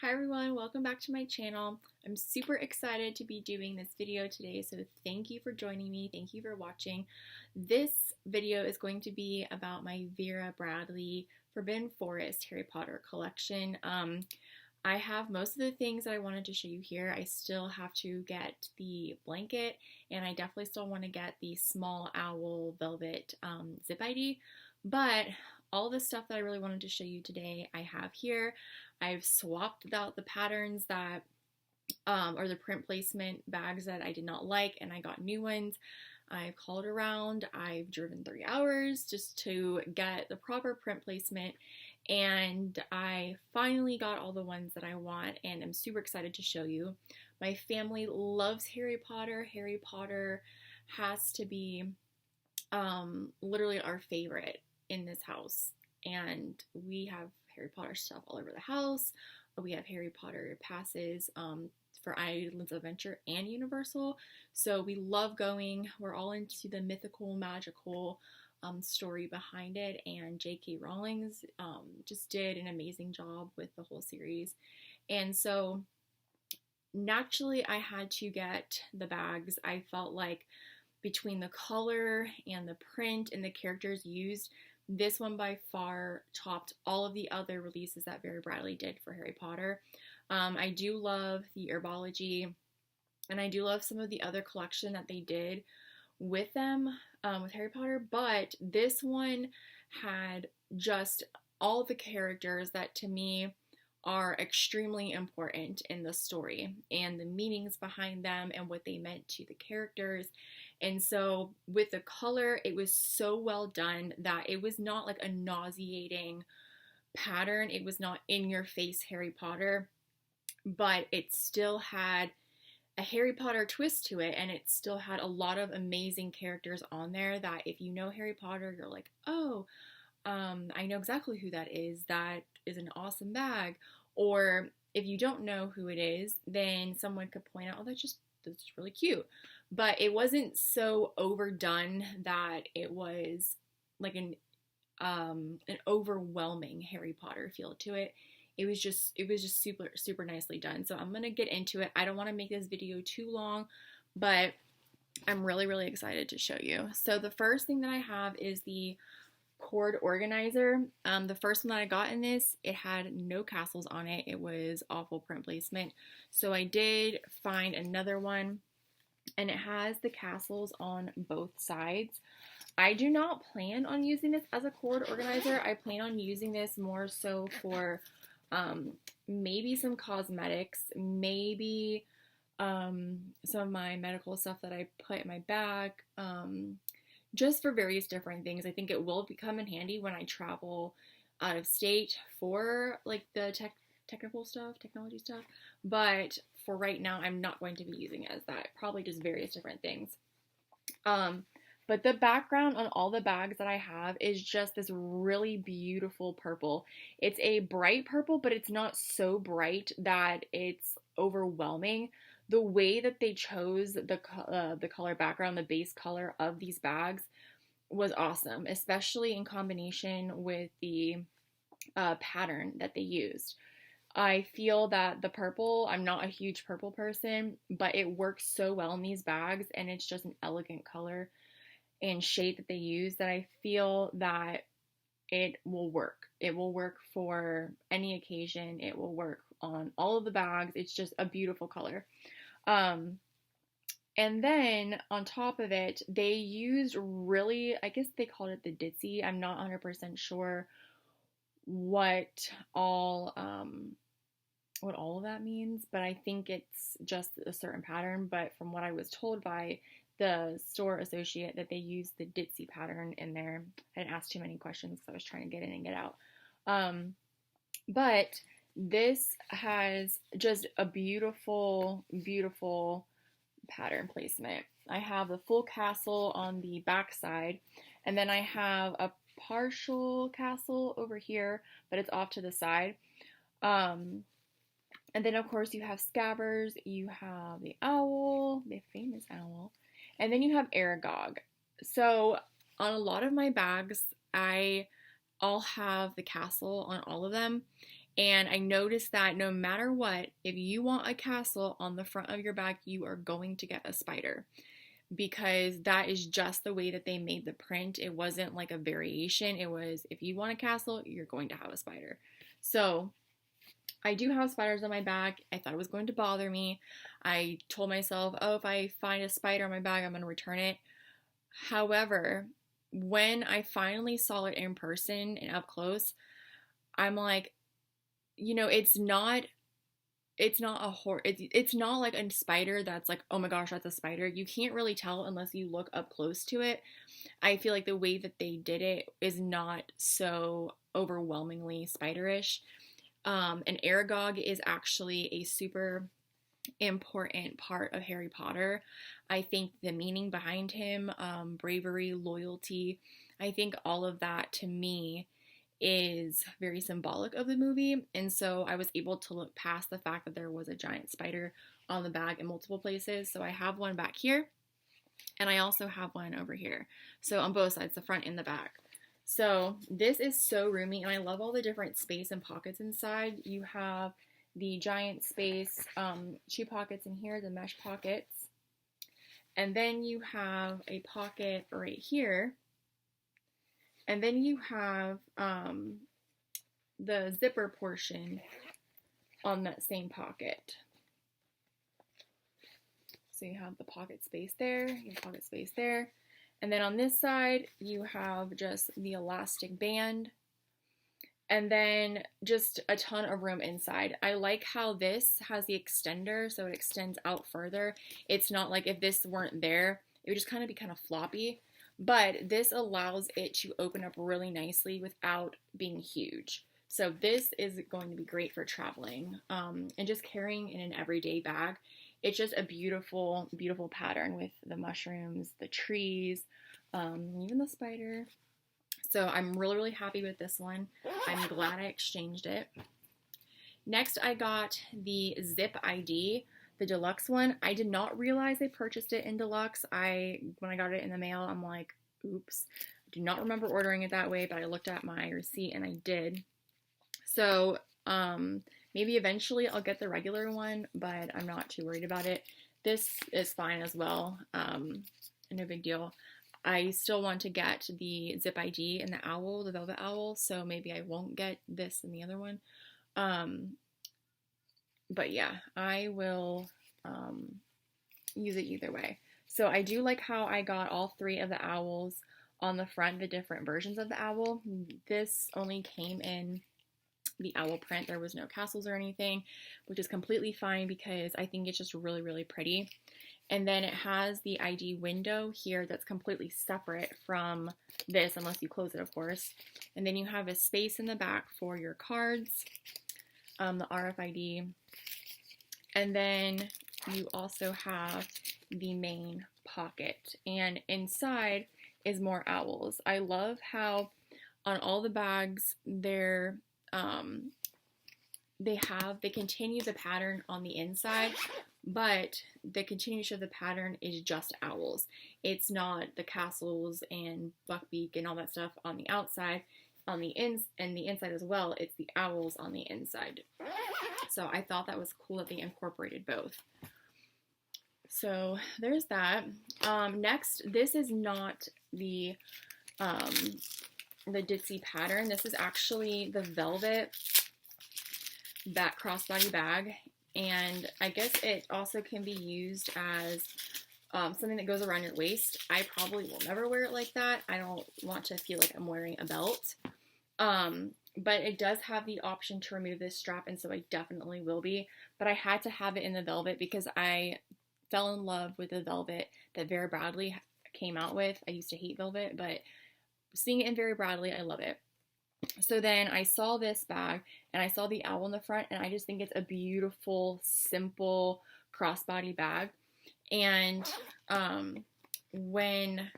Hi everyone, welcome back to my channel. I'm super excited to be doing this video today, so thank you for joining me. Thank you for watching. This video is going to be about my Vera Bradley Forbidden Forest Harry Potter collection. I have most of the things that I wanted to show you here. I still have to get the blanket, and I definitely still want to get the small owl velvet zip ID, but all the stuff that I really wanted to show you today I have here. I've swapped out the patterns that or the print placement bags that I did not like, and I got new ones. I've called around, I've driven 3 hours just to get the proper print placement, and I finally got all the ones that I want, and I'm super excited to show you. My family loves Harry Potter. Harry Potter has to be literally our favorite in this house, and we have Harry Potter stuff all over the house. We have Harry Potter passes for Islands of Adventure and Universal, so we love going. We're all into the mythical, magical story behind it, and J.K. Rowling's just did an amazing job with the whole series, and so naturally I had to get the bags. I felt like between the color and the print and the characters used, this one by far topped all of the other releases that Vera Bradley did for Harry Potter. I do love the Herbology, and I do love some of the other collection that they did with them, with Harry Potter, but this one had just all the characters that to me are extremely important in the story and the meanings behind them and what they meant to the characters. And so with the color, it was so well done that it was not like a nauseating pattern. It was not in your face Harry Potter, but it still had a Harry Potter twist to it, and it still had a lot of amazing characters on there that if you know Harry Potter, you're like, oh, I know exactly who that is. That is an awesome bag. Or if you don't know who it is, then someone could point out, oh, that's really cute. But it wasn't so overdone that it was like an overwhelming Harry Potter feel to it. It was just super nicely done. So I'm gonna get into it. I don't want to make this video too long, but I'm really excited to show you. So the first thing that I have is the cord organizer. The first one that I got in this, it had no castles on it. It was awful print placement. So I did find another one, and it has the castles on both sides. I do not plan on using this as a cord organizer. I plan on using this more so for maybe some cosmetics, maybe some of my medical stuff that I put in my bag, just for various different things. I think it will come in handy when I travel out of state for like the technology stuff, but for right now, I'm not going to be using it as that. Probably just various different things. But the background on all the bags that I have is just this really beautiful purple. It's a bright purple, but it's not so bright that it's overwhelming. The way that they chose the color background, the base color of these bags was awesome, especially in combination with the pattern that they used. I feel that the purple, I'm not a huge purple person, but it works so well in these bags, and it's just an elegant color and shade that they use that I feel that it will work. It will work for any occasion. It will work on all of the bags. It's just a beautiful color. And then on top of it, they used really, I guess they called it the ditzy. I'm not 100% sure what all of that means, but I think it's just a certain pattern. But from what I was told by the store associate, that they used the ditzy pattern in there. I didn't ask too many questions because I was trying to get in and get out. But this has just a beautiful pattern placement. I have the full castle on the back side, and then I have a partial castle over here, but it's off to the side. And then of course you have Scabbers, you have the owl, the famous owl, and then you have Aragog. So on a lot of my bags, I'll have the castle on all of them, And I noticed that no matter what, if you want a castle on the front of your bag, you are going to get a spider, because that is just the way that they made the print. It wasn't like a variation. It was, if you want a castle, you're going to have a spider. So I do have spiders on my bag. I thought it was going to bother me. I told myself, oh, if I find a spider on my bag, I'm going to return it. However, when I finally saw it in person and up close, I'm like, you know, it's not it's not like a spider that's like, oh my gosh, that's a spider. You can't really tell unless you look up close to it. I feel like the way that they did it is not so overwhelmingly spiderish. And Aragog is actually a super important part of Harry Potter. I think the meaning behind him, bravery, loyalty, I think all of that to me is very symbolic of the movie. And so I was able to look past the fact that there was a giant spider on the bag in multiple places. So I have one back here, and I also have one over here. So on both sides, the front and the back. So this is so roomy, and I love all the different space and pockets inside. You have the giant space, shoe pockets in here, the mesh pockets. And then you have a pocket right here. And then you have the zipper portion on that same pocket. So you have the pocket space there, you have pocket space there. And then on this side, you have just the elastic band. And then just a ton of room inside. I like how this has the extender, so it extends out further. It's not like if this weren't there, it would just kind of be kind of floppy. But this allows it to open up really nicely without being huge. So this is going to be great for traveling and just carrying in an everyday bag. It's just a beautiful, beautiful pattern with the mushrooms, the trees, even the spider. So I'm really, really happy with this one. I'm glad I exchanged it. Next, I got the Zip ID, the deluxe one. I did not realize they purchased it in deluxe. When I got it in the mail, I'm like, oops. I do not remember ordering it that way, but I looked at my receipt and I did. So maybe eventually I'll get the regular one, but I'm not too worried about it. This is fine as well. No big deal. I still want to get the Zip ID and the owl, the velvet owl, so maybe I won't get this and the other one. But yeah, I will use it either way. So I do like how I got all three of the owls on the front, the different versions of the owl. This only came in the owl print. There was no castles or anything, which is completely fine because I think it's just really, really pretty. And then it has the ID window here that's completely separate from this, unless you close it, of course. And then you have a space in the back for your cards, the RFID. And then you also have the main pocket. And inside is more owls. I love how on all the bags they continue the pattern on the inside, but the continuation of the pattern is just owls. It's not the castles and buckbeak and all that stuff on the outside. On the inside as well, it's the owls on the inside. So I thought that was cool that they incorporated both. So there's that. Next, this is not the ditzy pattern. This is actually the velvet crossbody bag, and I guess it also can be used as something that goes around your waist. I probably will never wear it like that. I don't want to feel like I'm wearing a belt. But it does have the option to remove this strap, and so I definitely will be. But I had to have it in the velvet because I fell in love with the velvet that Vera Bradley came out with. I used to hate velvet, but seeing it in Vera Bradley, I love it. So then I saw this bag and I saw the owl in the front, and I just think it's a beautiful, simple crossbody bag. And when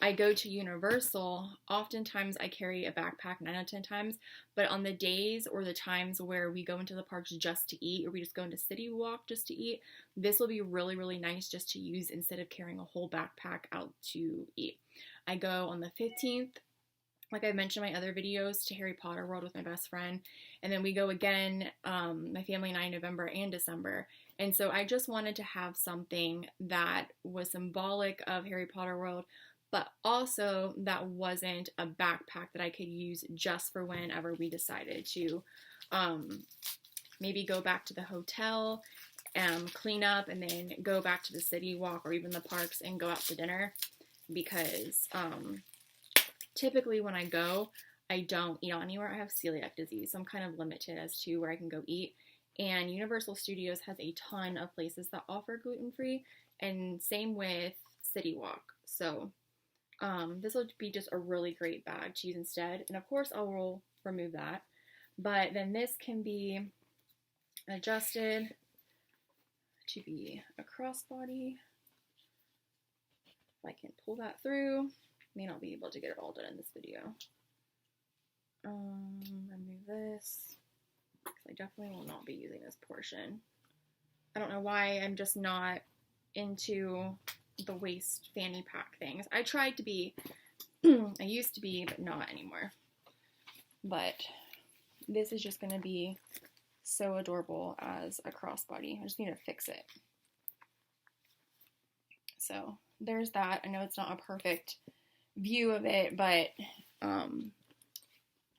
I go to Universal, oftentimes I carry a backpack 9 out of 10 times, but on the days or the times where we go into the parks just to eat, or we just go into City Walk just to eat, this will be really, really nice just to use instead of carrying a whole backpack out to eat. I go on the 15th like I mentioned in my other videos, to Harry Potter World with my best friend. And then we go again, my family and I, in November and December. And so I just wanted to have something that was symbolic of Harry Potter World, but also that wasn't a backpack that I could use just for whenever we decided to maybe go back to the hotel, clean up, and then go back to the city walk or even the parks and go out to dinner. Because typically when I go, I don't eat out anywhere. I have celiac disease, so I'm kind of limited as to where I can go eat. And Universal Studios has a ton of places that offer gluten-free, and same with City Walk. So this will be just a really great bag to use instead. And of course, I will remove that. But then this can be adjusted to be a crossbody. If I can pull that through, may not be able to get it all done in this video. Remove this, because I definitely will not be using this portion. I don't know why I'm just not into the waist fanny pack things. I tried to be, I used to be, but not anymore. But this is just going to be so adorable as a crossbody. I just need to fix it. So there's that. I know it's not a perfect view of it, but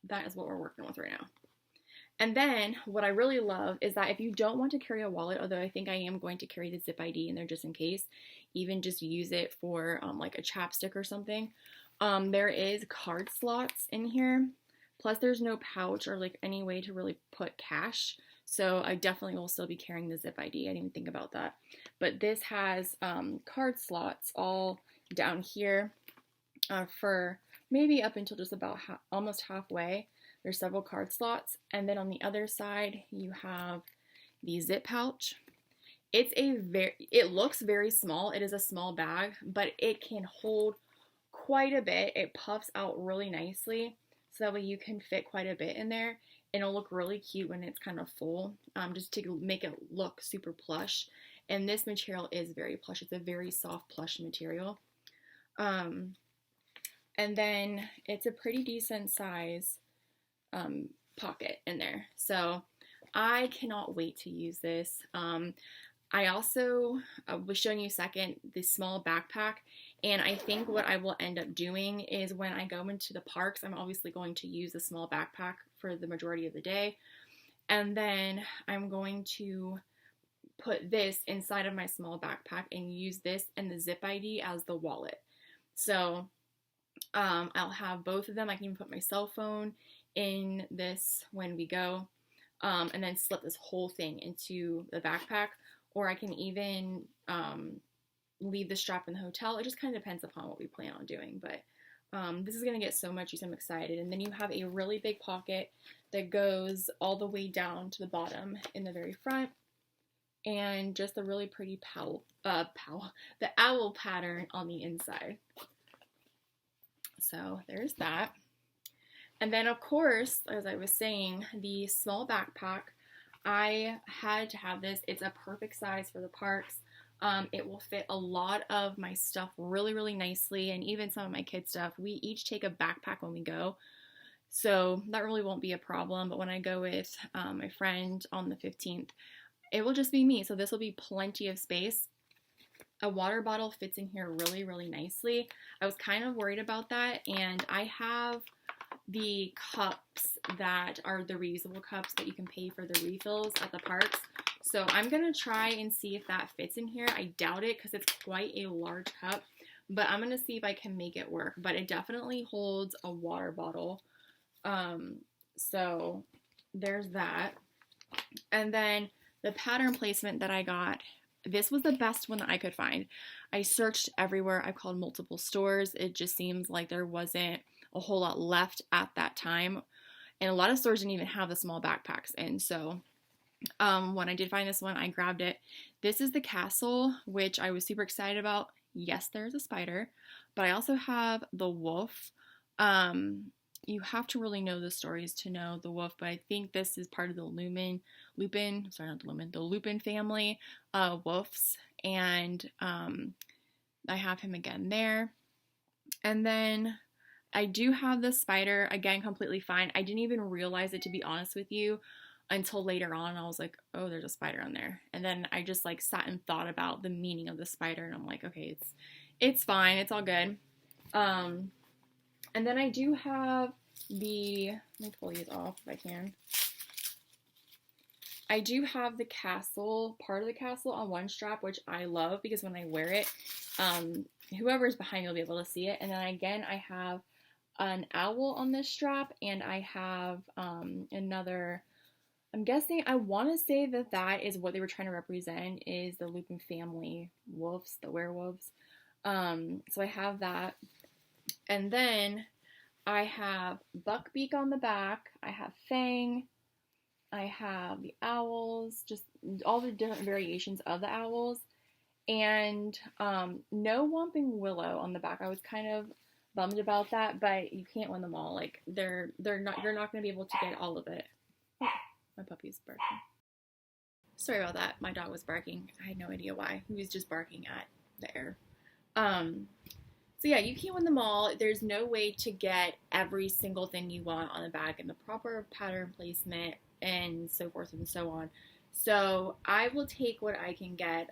that is what we're working with right now. And then what I really love is that if you don't want to carry a wallet, although I think I am going to carry the zip ID in there just in case, even just use it for like a chapstick or something, there is card slots in here. Plus there's no pouch or like any way to really put cash. So I definitely will still be carrying the zip ID. I didn't even think about that. But this has card slots all down here for maybe up until just about almost halfway. There's several card slots. And then on the other side, you have the zip pouch. It looks very small. It is a small bag, but it can hold quite a bit. It puffs out really nicely, so that way you can fit quite a bit in there. And it'll look really cute when it's kind of full, just to make it look super plush. And this material is very plush. It's a very soft plush material. And then it's a pretty decent size pocket in there. So I cannot wait to use this. I also was showing you second this small backpack, and I think what I will end up doing is when I go into the parks, I'm obviously going to use a small backpack for the majority of the day, and then I'm going to put this inside of my small backpack and use this and the zip ID as the wallet. So I'll have both of them. I can even put my cell phone in this when we go, and then slip this whole thing into the backpack, or I can even leave the strap in the hotel. It just kind of depends upon what we plan on doing, but this is going to get so much use. I'm excited. And then you have a really big pocket that goes all the way down to the bottom in the very front, and just a really pretty the owl pattern on the inside. So there's that. And then of course, as I was saying, the small backpack, I had to have this. It's a perfect size for the parks. It will fit a lot of my stuff really, really nicely, and even some of my kids' stuff. We each take a backpack when we go, so that really won't be a problem. But when I go with my friend on the 15th, it will just be me, so this will be plenty of space. A water bottle fits in here really, really nicely. I was kind of worried about that, and I have the cups that are the reusable cups that you can pay for the refills at the parks. So I'm going to try and see if that fits in here. I doubt it because it's quite a large cup, but I'm going to see if I can make it work. But it definitely holds a water bottle. So there's that. And then the pattern placement that I got, this was the best one that I could find. I searched everywhere. I called multiple stores. It just seems like there wasn't a whole lot left at that time. And a lot of stores didn't even have the small backpacks. And so when I did find this one, I grabbed it. This is the castle, which I was super excited about. Yes, there's a spider, but I also have the wolf. You have to really know the stories to know the wolf, but I think this is part of the the Lupin family wolves, and I have him again there. And then I do have the spider, again, completely fine. I didn't even realize it, to be honest with you, until later on. I was like, oh, there's a spider on there. And then I just like sat and thought about the meaning of the spider, and I'm like, okay, it's fine. It's all good. And then I do have the, let me pull these off if I can. I do have the castle, part of the castle on one strap, which I love because when I wear it, whoever's behind me will be able to see it. And then again, I have an owl on this strap, and I have another, I'm guessing, I want to say that that is what they were trying to represent, is the Lupin family wolves, the werewolves. So I have that. And then I have Buckbeak on the back, I have Fang, I have the owls, just all the different variations of the owls, and no Whomping Willow on the back. I was kind of bummed about that, but you can't win them all. Like they're not, you're not going to be able to get all of it. Oh, my puppy's barking. Sorry about that. My dog was barking. I had no idea why. He was just barking at the air. So yeah, you can't win them all. There's no way to get every single thing you want on the bag in the proper pattern placement and so forth and so on. So I will take what I can get.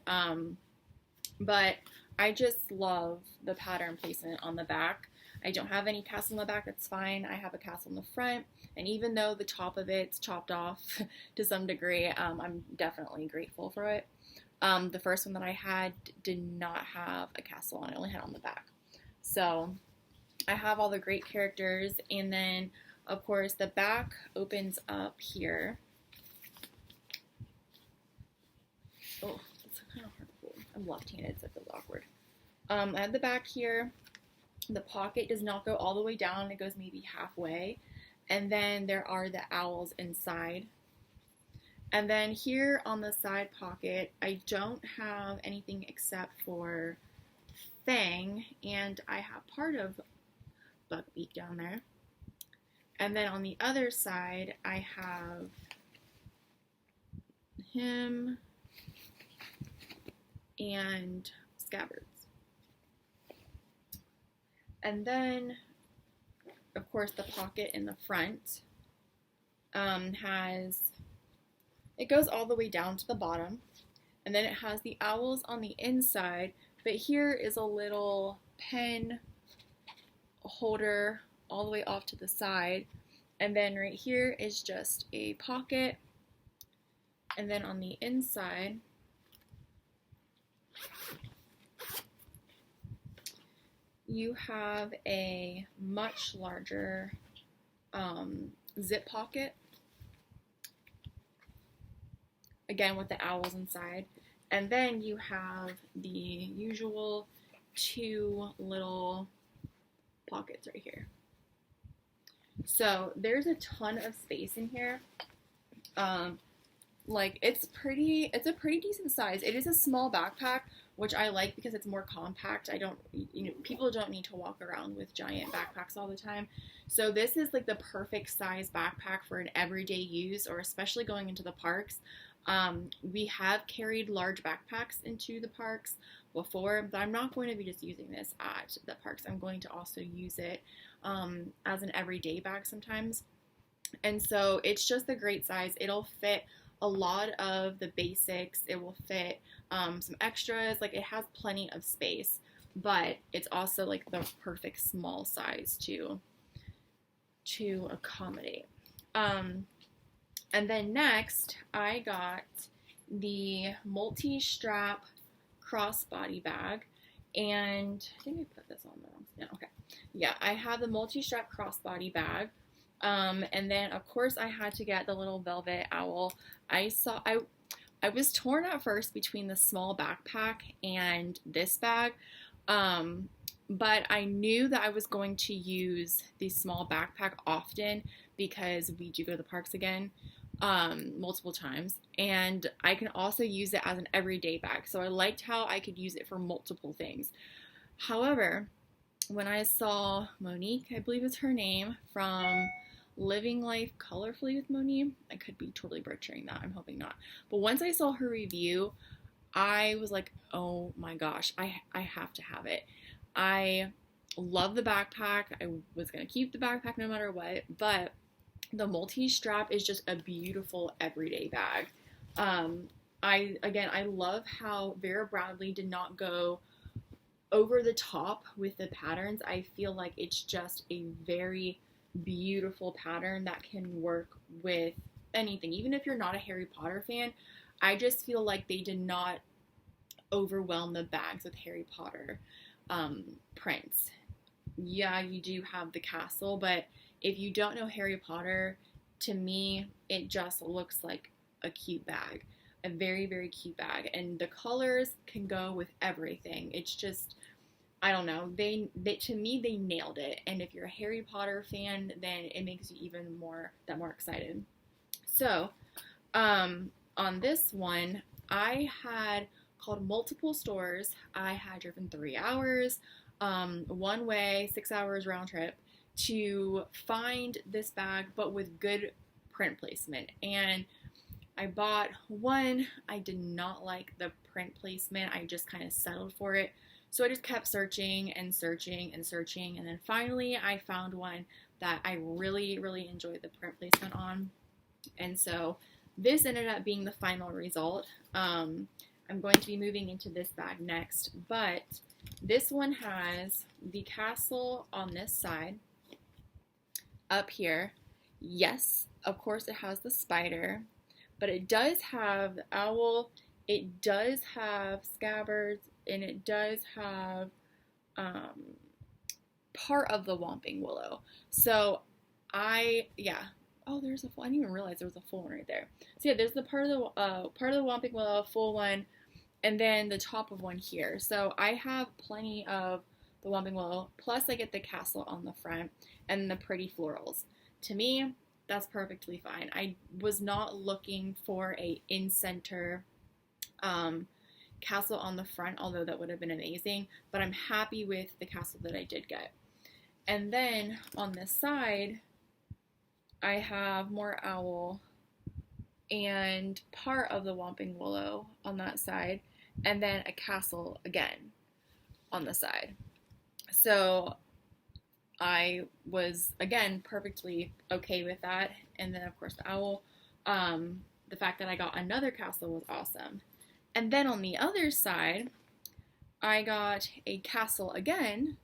But I just love the pattern placement on the back. I don't have any castle on the back, that's fine. I have a castle in the front, and even though the top of it's chopped off to some degree, I'm definitely grateful for it. The first one that I had did not have a castle on it, only had on the back. So I have all the great characters, and then of course the back opens up here. Oh, it's kind of hard to hold. I'm left-handed, so it feels awkward. I have the back here. The pocket does not go all the way down. It goes maybe halfway. And then there are the owls inside. And then here on the side pocket, I don't have anything except for Fang, and I have part of Buckbeak down there. And then on the other side, I have him and Scabbards. And then, of course, the pocket in the front it goes all the way down to the bottom, and then it has the owls on the inside, but here is a little pen holder all the way off to the side, and then right here is just a pocket, and then on the inside you have a much larger zip pocket, again with the owls inside, and then you have the usual two little pockets right here. So there's a ton of space in here. Like it's a pretty decent size. It is a small backpack, which I like because it's more compact. People don't need to walk around with giant backpacks all the time. So this is like the perfect size backpack for an everyday use, or especially going into the parks. We have carried large backpacks into the parks before, but I'm not going to be just using this at the parks. I'm going to also use it as an everyday bag sometimes. And so it's just a great size. It'll fit a lot of the basics. It will fit some extras. Like, it has plenty of space, but it's also like the perfect small size to accommodate. And then next, I got the multi-strap crossbody bag, and I think I put this on the wrong. Yeah, okay. Yeah, I have the multi-strap crossbody bag. And then of course I had to get the little velvet owl. I was torn at first between the small backpack and this bag, but I knew that I was going to use the small backpack often because we do go to the parks again multiple times, and I can also use it as an everyday bag, so I liked how I could use it for multiple things. However, when I saw Monique, I believe is her name, from Living Life Colorfully with Monique, I could be totally butchering that, I'm hoping not, but once I saw her review, I was like, oh my gosh, I have to have it. I Love the backpack. I was going to keep the backpack no matter what, but the multi-strap is just a beautiful everyday bag. I love how Vera Bradley did not go over the top with the patterns. I feel like it's just a very beautiful pattern that can work with anything. Even if you're not a Harry Potter fan, I just feel like they did not overwhelm the bags with Harry Potter prints. Yeah, you do have the castle, but if you don't know Harry Potter, to me, it just looks like a cute bag. A very, very cute bag. And the colors can go with everything. It's just, I don't know. They to me, they nailed it. And if you're a Harry Potter fan, then it makes you even more excited. So, on this one, I had called multiple stores. I had driven 3 hours, one way, 6 hours round trip to find this bag, but with good print placement. And I bought one. I did not like the print placement. I just kind of settled for it. So I just kept searching and searching and searching. And then finally I found one that I really, really enjoyed the print placement on. And so this ended up being the final result. I'm going to be moving into this bag next, but this one has the castle on this side up here. Yes, of course it has the spider, but it does have the owl, it does have scabbards, and it does have part of the Whomping Willow. So oh, there's a full, I didn't even realize there was a full one right there. So yeah, there's the part of the Whomping Willow, full one, and then the top of one here. So I have plenty of the Whomping Willow, plus I get the castle on the front and the pretty florals. To me, that's perfectly fine. I was not looking for a in-center castle on the front, although that would have been amazing, but I'm happy with the castle that I did get. And then on this side, I have more owl and part of the Whomping Willow on that side, and then a castle again on the side. So I was, again, perfectly okay with that. And then, of course, the owl. The fact that I got another castle was awesome. And then on the other side, I got a castle again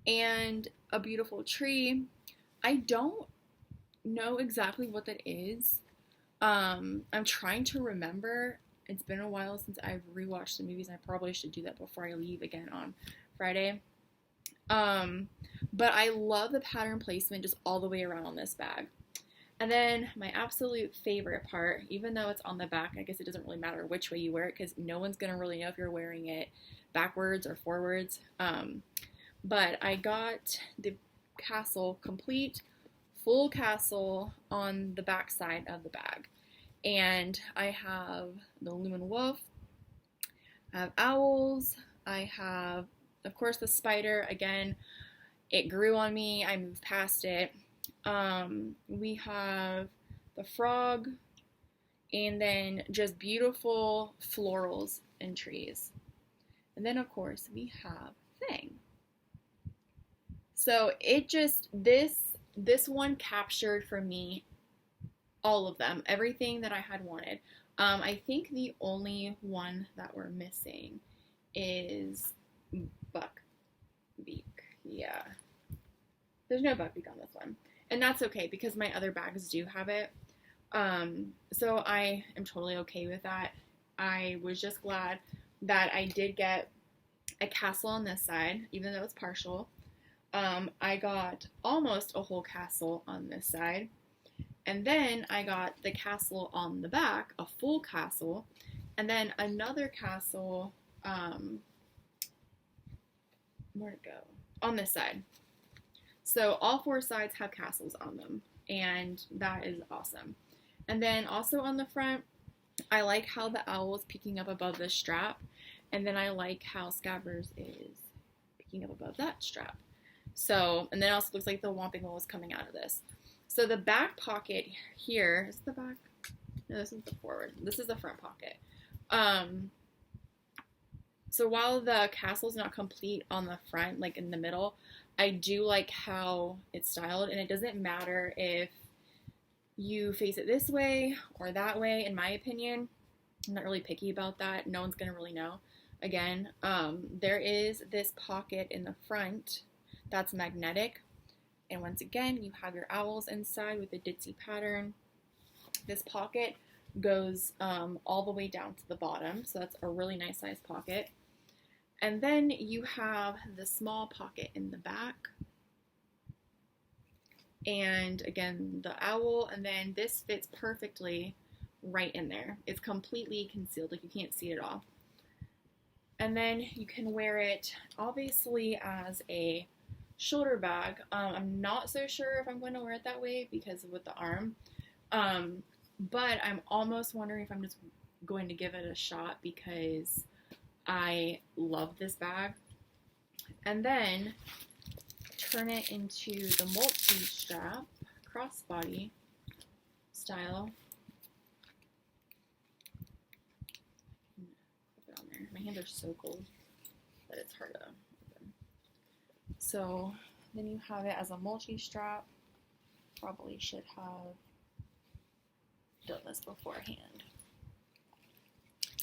and a beautiful tree. I don't know exactly what that is. I'm trying to remember. It's been a while since I've rewatched the movies, and I probably should do that before I leave again on Friday. But I love the pattern placement just all the way around on this bag. And then my absolute favorite part, even though it's on the back, I guess it doesn't really matter which way you wear it because no one's going to really know if you're wearing it backwards or forwards. But I got the castle complete, full castle on the back side of the bag. And I have the Lumen Wolf, I have owls, I have, of course, the spider. Again, it grew on me, I moved past it. We have the frog, and then just beautiful florals and trees. And then, of course, we have Thing. So it just, this one captured for me all of them, everything that I had wanted. I think the only one that we're missing is Buckbeak. Yeah. There's no Buckbeak on this one. And that's okay because my other bags do have it. So I am totally okay with that. I was just glad that I did get a castle on this side, even though it's partial. I got almost a whole castle on this side. And then I got the castle on the back, a full castle. And then another castle, where'd it go? On this side. So all 4 sides have castles on them, and that is awesome. And then also on the front, I like how the owl is peeking up above the strap, and then I like how Scabbers is peeking up above that strap. So, and then it also looks like the Whomping Willow is coming out of this. So the back pocket here, is the back? No, this is the forward. This is the front pocket. So while the castle's not complete on the front, like in the middle, I do like how it's styled, and it doesn't matter if you face it this way or that way, in my opinion. I'm not really picky about that. No one's gonna really know. Again, there is this pocket in the front that's magnetic, and once again, you have your owls inside with the ditzy pattern. This pocket goes all the way down to the bottom, so that's a really nice size pocket. And then you have the small pocket in the back. And again, the owl, and then this fits perfectly right in there. It's completely concealed, like you can't see it at all. And then you can wear it obviously as a shoulder bag. I'm not so sure if I'm going to wear it that way because with the arm. But I'm almost wondering if I'm just going to give it a shot because I love this bag. And then turn it into the multi-strap crossbody style. Put it on there. My hands are so cold that it's hard to open. So then you have it as a multi-strap. Probably should have done this beforehand.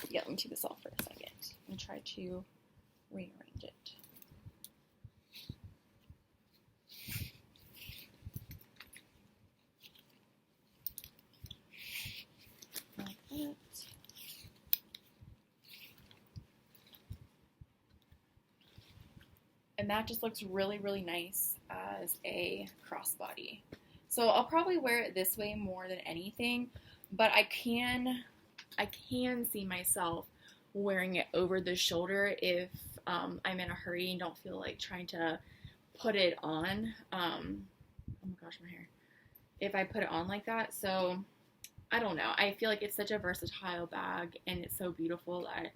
Yeah, let me take this off for a second and try to rearrange it. Like that. And that just looks really, really nice as a crossbody. So I'll probably wear it this way more than anything, but I can see myself wearing it over the shoulder if I'm in a hurry and don't feel like trying to put it on. Oh my gosh, my hair. If I put it on like that. So I don't know. I feel like it's such a versatile bag and it's so beautiful that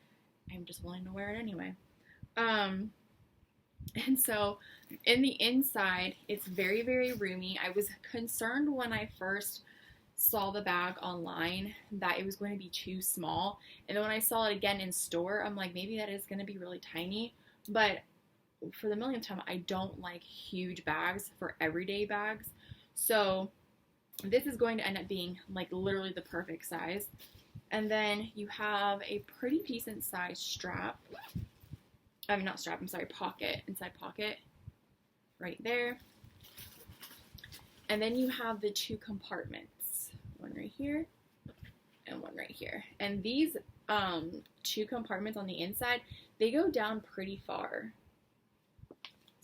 I'm just willing to wear it anyway. And so in the inside, it's very, very roomy. I was concerned when I first saw the bag online that it was going to be too small. And then when I saw it again in store, I'm like, maybe that is going to be really tiny. But for the millionth time, I don't like huge bags for everyday bags. So this is going to end up being like literally the perfect size. And then you have a pretty decent size strap. I mean, not strap, I'm sorry, pocket, inside pocket, right there. And then you have the two compartments, one right here and one right here. And these two compartments on the inside, they go down pretty far.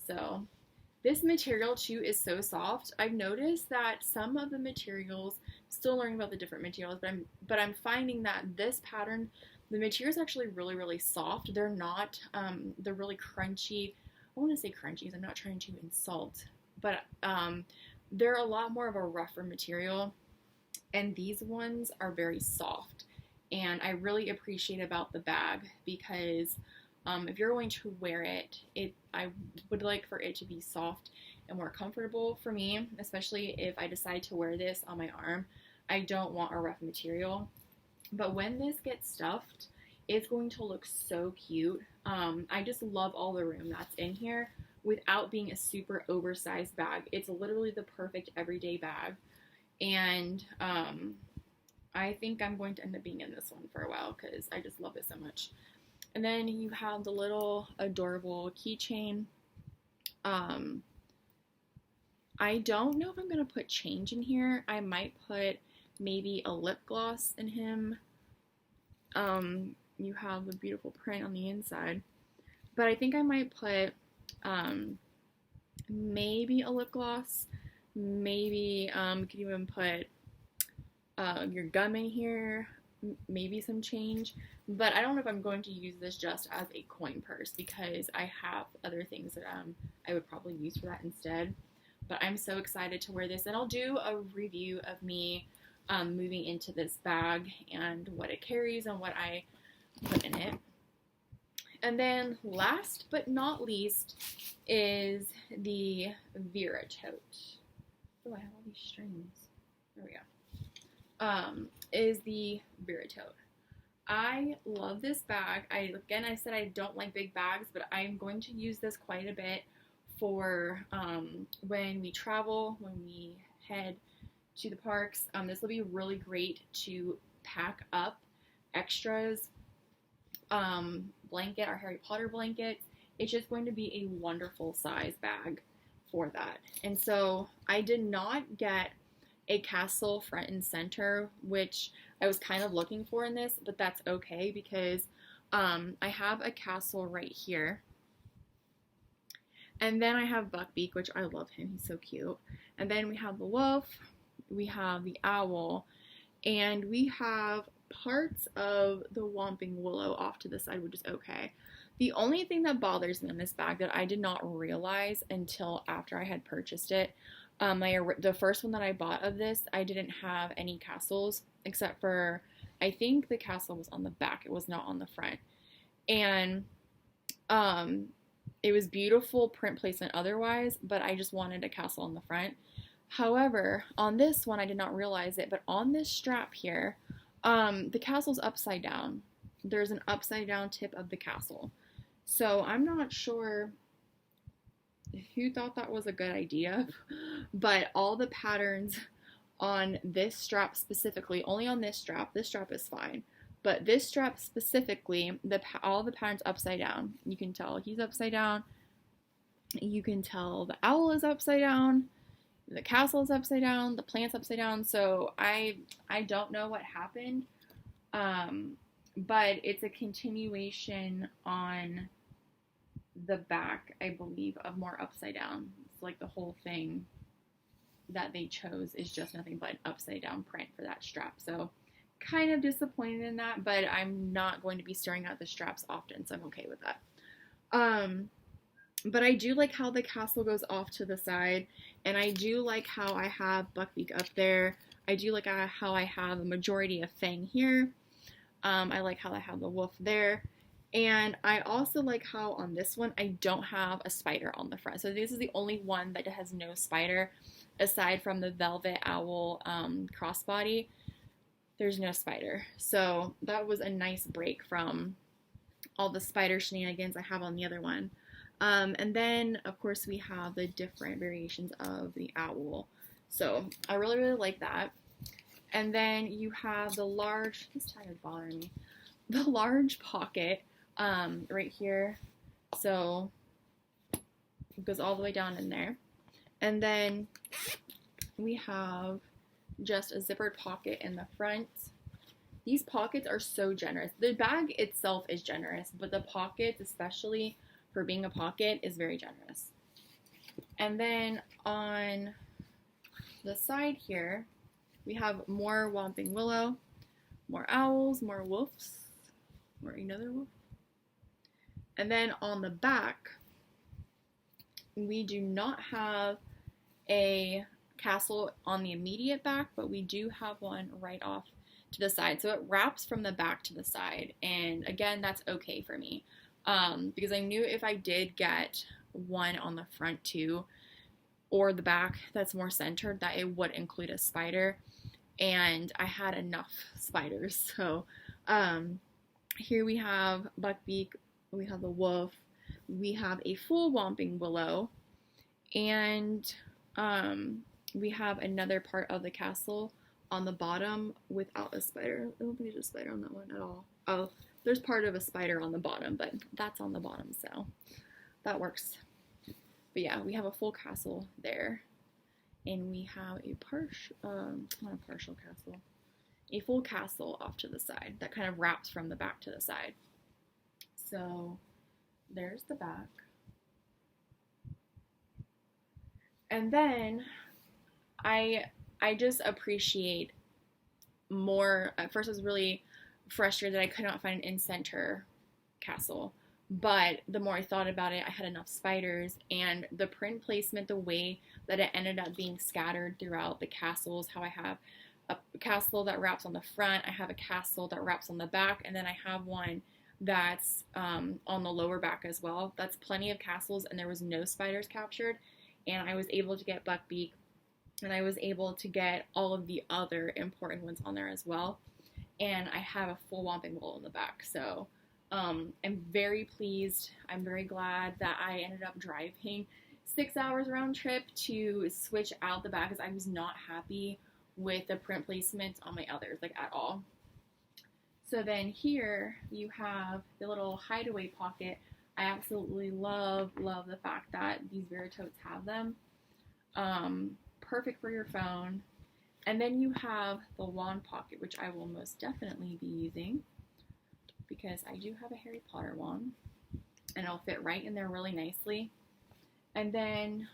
So this material too is so soft. I've noticed that some of the materials, still learning about the different materials, but I'm finding that this pattern, the material is actually really, really soft. They're not, they're really crunchy. I want to say crunchy because I'm not trying to insult, but they're a lot more of a rougher material, and these ones are very soft. And I really appreciate about the bag because if you're going to wear it, I would like for it to be soft and more comfortable for me, especially if I decide to wear this on my arm. I don't want a rough material. But when this gets stuffed, it's going to look so cute. I just love all the room that's in here without being a super oversized bag. It's literally the perfect everyday bag. And I think I'm going to end up being in this one for a while because I just love it so much. And then you have the little adorable keychain. I don't know if I'm going to put change in here. I might put maybe a lip gloss in him. You have the beautiful print on the inside. But I think I might put maybe a lip gloss. Maybe you could even put your gum in here. Maybe some change. But I don't know if I'm going to use this just as a coin purse because I have other things that I would probably use for that instead. But I'm so excited to wear this. And I'll do a review of me moving into this bag and what it carries and what I put in it. And then last but not least is the Vera Tote. Oh, I have all these strings. There we go. Is the Vera Tote. I love this bag. I said I don't like big bags, but I'm going to use this quite a bit for when we travel, when we head to the parks. This will be really great to pack up extras, blanket, our Harry Potter blankets. It's just going to be a wonderful size bag for that. And so I did not get a castle front and center, which I was kind of looking for in this, but that's okay because I have a castle right here. And then I have Buckbeak, which I love him. He's so cute. And then we have the wolf, we have the owl, and we have parts of the Whomping Willow off to the side, which is okay. The only thing that bothers me in this bag that I did not realize until after I had purchased it, the first one that I bought of this, I didn't have any castles except for, I think the castle was on the back. It was not on the front. And it was beautiful print placement otherwise, but I just wanted a castle on the front. However, on this one, I did not realize it, but on this strap here, the castle's upside down. There's an upside down tip of the castle. So I'm not sure who thought that was a good idea, but all the patterns on this strap specifically, only on this strap is fine, but this strap specifically, all the patterns upside down. You can tell he's upside down. You can tell the owl is upside down. The castle is upside down. The plant's upside down. So I don't know what happened, but it's a continuation on the back, I believe, of more upside down. It's like the whole thing that they chose is just nothing but an upside down print for that strap. So kind of disappointed in that, but I'm not going to be staring at the straps often, so I'm okay with that. But I do like how the castle goes off to the side, and I do like how I have Buckbeak up there. I do like how I have a majority of Fang here. I like how I have the wolf there. And I also like how on this one, I don't have a spider on the front. So this is the only one that has no spider, aside from the Velvet Owl Crossbody. There's no spider. So that was a nice break from all the spider shenanigans I have on the other one. And then, of course, we have the different variations of the owl. So I really, really like that. And then you have the large, this tag is bothering me, the large pocket right here. So it goes all the way down in there. And then we have just a zippered pocket in the front. These pockets are so generous. The bag itself is generous, but the pockets, especially for being a pocket, is very generous. And then on the side here, we have more Whomping Willow, more owls, more wolves, more another wolf. And then on the back, we do not have a castle on the immediate back, but we do have one right off to the side. So it wraps from the back to the side. And again, that's okay for me. Because I knew if I did get one on the front too, or the back that's more centered, that it would include a spider. And I had enough spiders. So here we have Buckbeak, we have the wolf, we have a full Whomping Willow, and we have another part of the castle on the bottom without a spider. I don't think there's a spider on that one at all. Oh, there's part of a spider on the bottom, but that's on the bottom, so that works. But yeah, we have a full castle there, and we have a not a partial castle, a full castle off to the side that kind of wraps from the back to the side. So there's the back. And then I just appreciate more. At first I was really frustrated that I could not find an in-center castle, but the more I thought about it, I had enough spiders, and the print placement, the way that it ended up being scattered throughout the castles, how I have a castle that wraps on the front, I have a castle that wraps on the back, and then I have one that's on the lower back as well. That's plenty of castles, and there was no spiders captured, and I was able to get Buckbeak, and I was able to get all of the other important ones on there as well. and I have a full Whomping Willow in the back. So I'm very pleased. I'm very glad that I ended up driving 6 hours round trip to switch out the bag, because I was not happy with the print placements on my others, like at all. So then here you have the little Hideaway Pocket. I absolutely love the fact that these Vera Totes have them. Perfect for your phone. And then you have the wand pocket, which I will most definitely be using because I do have a Harry Potter wand, and it'll fit right in there really nicely. And then,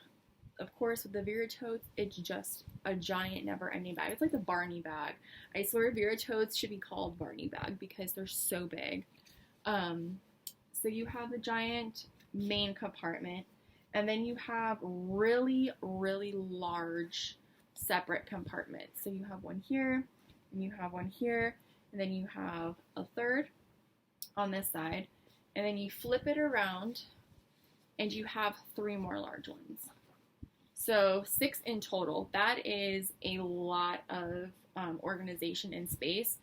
of course, with the Vera Totes, it's just a giant, never-ending bag. It's like the Barney bag. I swear Vera Totes should be called Barney bag because they're so big. So you have the giant main compartment, and then you have really large separate compartments. So you have one here, and you have one here, and then you have a third on this side, and then you flip it around, and you have 3 more large ones. So 6 in total. That is a lot of organization and space.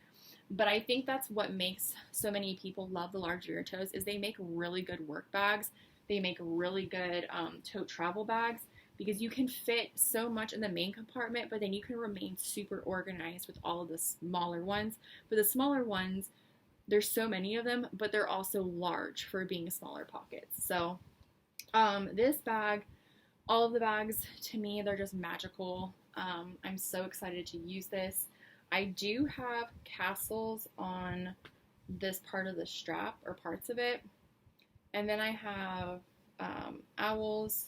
But I think that's what makes so many people love the large Vera Totes, is they make really good work bags. They make really good tote travel bags, because you can fit so much in the main compartment, but then you can remain super organized with all of the smaller ones. But the smaller ones, there's so many of them, but they're also large for being smaller pockets. So this bag, all of the bags, to me, they're just magical. I'm so excited to use this. I do have castles on this part of the strap, or parts of it. And then I have owls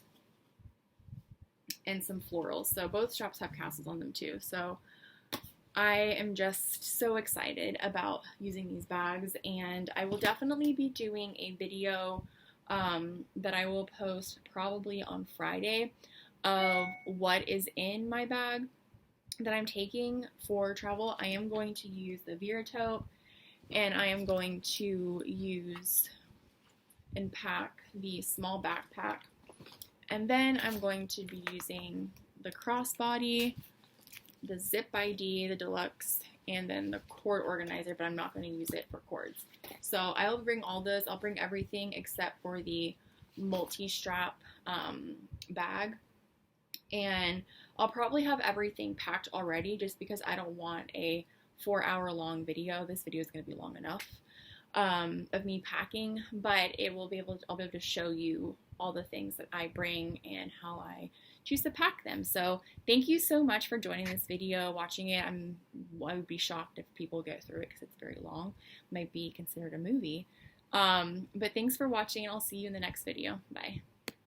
and some florals. So both straps have castles on them too. So I am just so excited about using these bags, and I will definitely be doing a video that I will post probably on Friday of what is in my bag that I'm taking for travel. I am going to use the Vera Tote, and I am going to use and pack the small backpack, and then I'm going to be using the Crossbody, the Zip ID, the Deluxe, and then the cord organizer, but I'm not going to use it for cords. So I'll bring all this. I'll bring everything except for the multi-strap bag, and I'll probably have everything packed already, just because I don't want a 4-hour long video. This video is going to be long enough of me packing, but I'll be able to show you all the things that I bring and how I choose to pack them. So thank you so much for joining this video, watching it. I would be shocked if people get through it because it's very long. Might be considered a movie. But thanks for watching, and I'll see you in the next video. Bye.